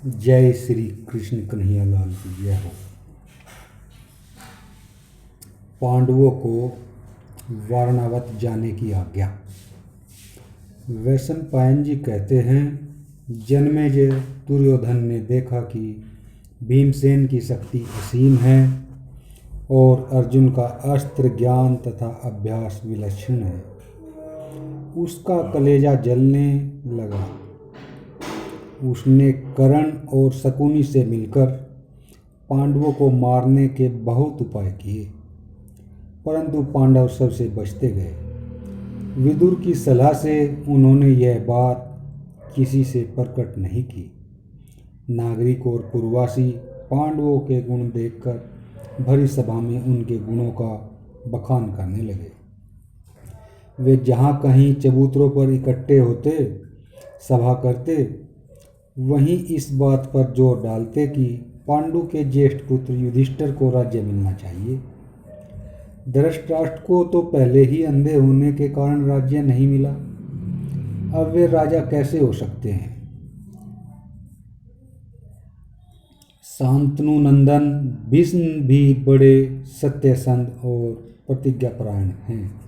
जय श्री कृष्ण कन्हैया लाल की जय हो। पांडवों को वारणावत जाने की आज्ञा। वैशंपायन जी कहते हैं, जन्मेजय दुर्योधन ने देखा कि भीमसेन की शक्ति असीम है और अर्जुन का अस्त्र ज्ञान तथा अभ्यास विलक्षण है। उसका कलेजा जलने लगा। उसने कर्ण और शकुनी से मिलकर पांडवों को मारने के बहुत उपाय किए, परंतु पांडव सबसे बचते गए। विदुर की सलाह से उन्होंने यह बात किसी से प्रकट नहीं की। नागरिक और पूर्ववासी पांडवों के गुण देखकर भरी सभा में उनके गुणों का बखान करने लगे। वे जहाँ कहीं चबूतरों पर इकट्ठे होते, सभा करते, वहीं इस बात पर जोर डालते कि पांडु के ज्येष्ठ पुत्र युधिष्ठिर को राज्य मिलना चाहिए। धृतराष्ट्र को तो पहले ही अंधे होने के कारण राज्य नहीं मिला, अब वे राजा कैसे हो सकते हैं। शांतनु नंदन भीष्म भी बड़े सत्यसंध और प्रतिज्ञापरायण हैं।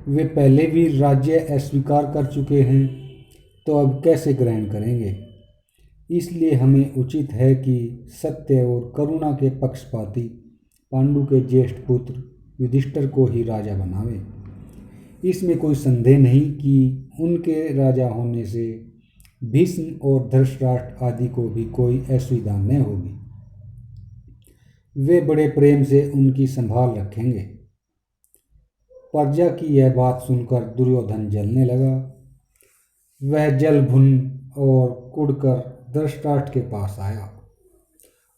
वे पहले भी राज्य अस्वीकार कर चुके हैं, तो अब कैसे ग्रहण करेंगे। इसलिए हमें उचित है कि सत्य और करुणा के पक्षपाती पांडु के ज्येष्ठ पुत्र युधिष्ठिर को ही राजा बनावे। इसमें कोई संदेह नहीं कि उनके राजा होने से भीष्म और धृतराष्ट्र आदि को भी कोई असुविधा न होगी। वे बड़े प्रेम से उनकी संभाल रखेंगे। प्रजा की यह बात सुनकर दुर्योधन जलने लगा। वह जल भुन और कुढ़कर धृतराष्ट्र के पास आया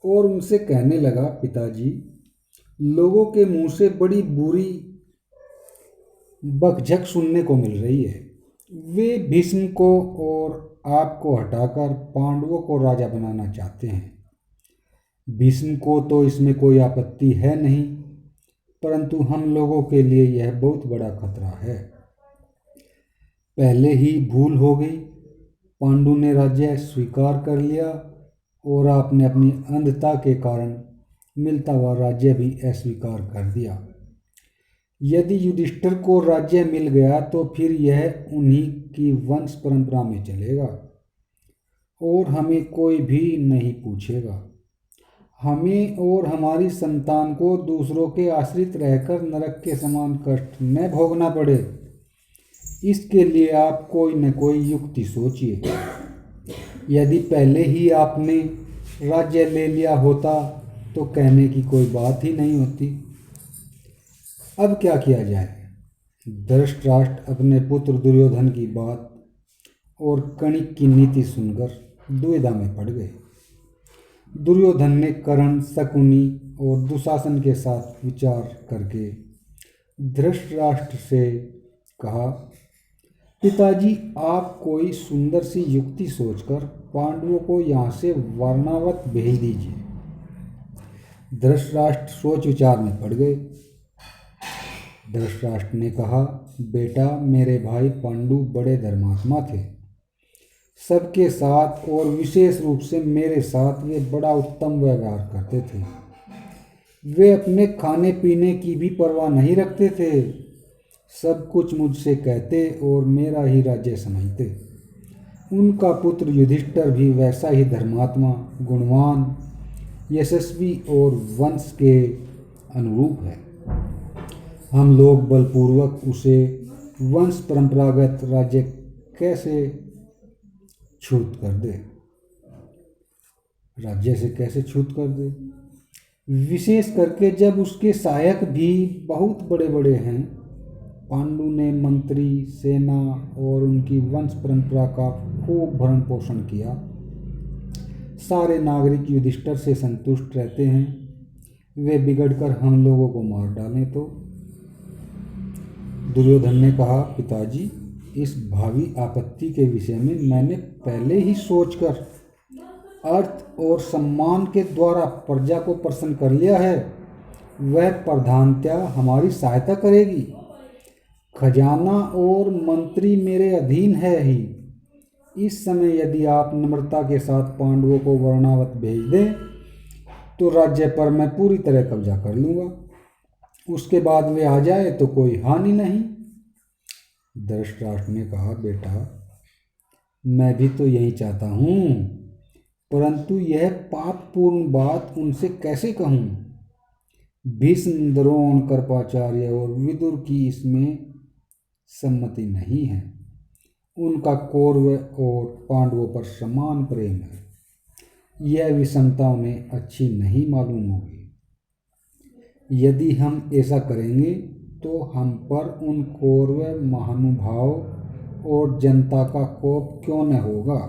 और उनसे कहने लगा, पिताजी, लोगों के मुंह से बड़ी बुरी बकझक सुनने को मिल रही है। वे भीष्म को और आपको हटाकर पांडवों को राजा बनाना चाहते हैं। भीष्म को तो इसमें कोई आपत्ति है नहीं, परंतु हम लोगों के लिए यह बहुत बड़ा खतरा है। पहले ही भूल हो गई, पांडु ने राज्य स्वीकार कर लिया और आपने अपनी अंधता के कारण मिलता हुआ राज्य भी अस्वीकार कर दिया। यदि युधिष्ठिर को राज्य मिल गया तो फिर यह उन्हीं की वंश परंपरा में चलेगा और हमें कोई भी नहीं पूछेगा। हमें और हमारी संतान को दूसरों के आश्रित रहकर नरक के समान कष्ट न भोगना पड़े। इसके लिए आप कोई न कोई युक्ति सोचिए। यदि पहले ही आपने राज्य ले लिया होता तो कहने की कोई बात ही नहीं होती। अब क्या किया जाए। धृतराष्ट्र अपने पुत्र दुर्योधन की बात और कणिक की नीति सुनकर दुविधा में पड़ गए। दुर्योधन ने कर्ण, शकुनी और दुशासन के साथ विचार करके धृतराष्ट्र से कहा, पिताजी, आप कोई सुंदर सी युक्ति सोचकर पांडवों को यहाँ से वारणावत भेज दीजिए। धृतराष्ट्र सोच विचार में पड़ गए। धृतराष्ट्र ने कहा, बेटा, मेरे भाई पांडु बड़े धर्मात्मा थे। सबके साथ और विशेष रूप से मेरे साथ वे बड़ा उत्तम व्यवहार करते थे। वे अपने खाने पीने की भी परवाह नहीं रखते थे। सब कुछ मुझसे कहते और मेरा ही राज्य समझते। उनका पुत्र युधिष्ठिर भी वैसा ही धर्मात्मा, गुणवान, यशस्वी और वंश के अनुरूप है। हम लोग बलपूर्वक उसे वंश परंपरागत राज्य कैसे छूत कर दे, राज्य से कैसे छूत कर दे, विशेष करके जब उसके सहायक भी बहुत बड़े बड़े हैं। पांडु ने मंत्री, सेना और उनकी वंश परंपरा का खूब भरण पोषण किया। सारे नागरिक युधिष्ठिर से संतुष्ट रहते हैं। वे बिगड़कर हम लोगों को मार डालें तो। दुर्योधन ने कहा, पिताजी, इस भावी आपत्ति के विषय में मैंने पहले ही सोचकर अर्थ और सम्मान के द्वारा प्रजा को प्रसन्न कर लिया है। वह प्रधानतया हमारी सहायता करेगी। खजाना और मंत्री मेरे अधीन है ही, इस समय यदि आप नम्रता के साथ पांडवों को वर्णावत भेज दें तो राज्य पर मैं पूरी तरह कब्जा कर लूँगा। उसके बाद वे आ जाए तो कोई हानि नहीं। धृतराष्ट्र ने कहा, बेटा मैं भी तो यही चाहता हूँ, परंतु यह पापपूर्ण बात उनसे कैसे कहूँ। भीष्म, द्रोण, कृपाचार्य और विदुर की इसमें सम्मति नहीं है। उनका कौरव और पांडवों पर समान प्रेम है। यह विषमता उन्हें अच्छी नहीं मालूम होगी। यदि हम ऐसा करेंगे तो हम पर उन कौरव महानुभाव और जनता का कोप क्यों न होगा।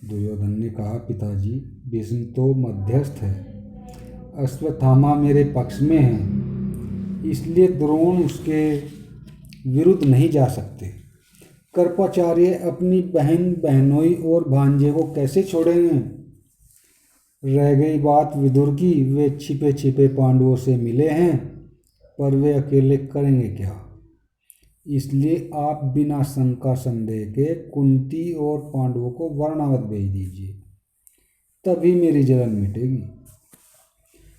दुर्योधन ने कहा, पिताजी भीष्म तो मध्यस्थ है, अश्वत्थामा मेरे पक्ष में है, इसलिए द्रोण उसके विरुद्ध नहीं जा सकते। कृपाचार्य अपनी बहन, बहनोई और भांजे को कैसे छोड़ेंगे। रह गई बात विदुर की, वे छिपे छिपे पांडवों से मिले हैं, पर वे अकेले करेंगे क्या। इसलिए आप बिना शंका संदेह के कुंती और पांडवों को वर्णावत भेज दीजिए, तभी मेरी जलन मिटेगी।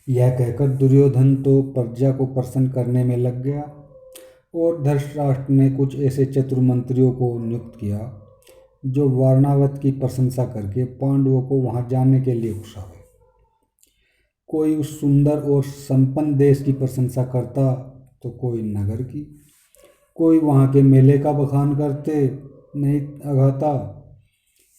यह कहकर दुर्योधन तो प्रजा को प्रसन्न करने में लग गया और धृतराष्ट्र ने कुछ ऐसे चतुर मंत्रियों को नियुक्त किया जो वारणावत की प्रशंसा करके पांडवों को वहां जाने के लिए उकसावे। कोई उस सुंदर और संपन्न देश की प्रशंसा करता तो कोई नगर की, कोई वहां के मेले का बखान करते, नहीं अघाता।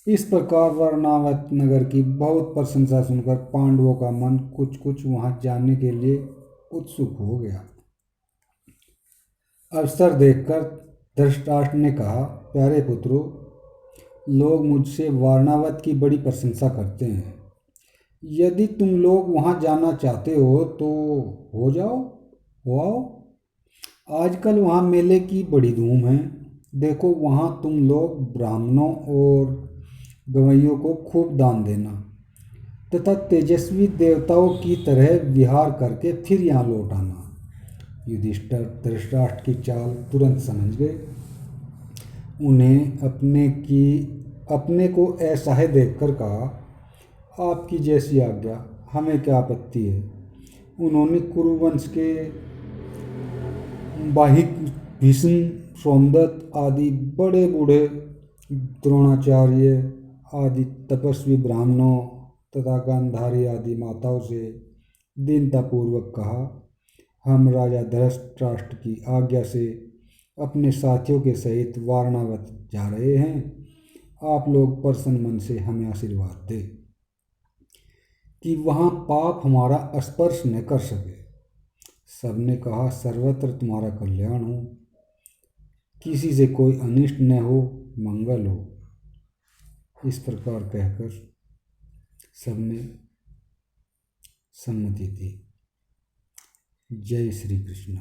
इस प्रकार वारणावत नगर की बहुत प्रशंसा सुनकर पांडवों का मन कुछ कुछ वहां जाने के लिए उत्सुक हो गया। अवसर देखकर धृतराष्ट्र ने कहा, प्यारे पुत्रों, लोग मुझसे वारणावत की बड़ी प्रशंसा करते हैं। यदि तुम लोग वहां जाना चाहते हो तो हो जाओ, हो आओ। आजकल वहां मेले की बड़ी धूम है। देखो वहां तुम लोग ब्राह्मणों और गवैयों को खूब दान देना तथा तेजस्वी देवताओं की तरह विहार करके फिर यहाँ लौट आना। युधिष्ठिर धृतराष्ट्र की चाल तुरंत समझ गए। उन्हें अपने को असहाय देखकर कहा, आपकी जैसी आज्ञा, हमें क्या आपत्ति है। उन्होंने कुरुवंश के बाहिक भीष्म, सोमदत्त आदि बड़े बूढ़े, द्रोणाचार्य आदि तपस्वी ब्राह्मणों तथा गांधारी आदि माताओं से दीनतापूर्वक कहा, हम राजा धृतराष्ट्र की आज्ञा से अपने साथियों के सहित वारणावत जा रहे हैं। आप लोग प्रसन्न मन से हमें आशीर्वाद दें कि वहाँ पाप हमारा स्पर्श न कर सके। सबने कहा, सर्वत्र तुम्हारा कल्याण हो, किसी से कोई अनिष्ट न हो, मंगल हो। इस प्रकार कहकर सबने सम्मति दी। जय श्री कृष्ण।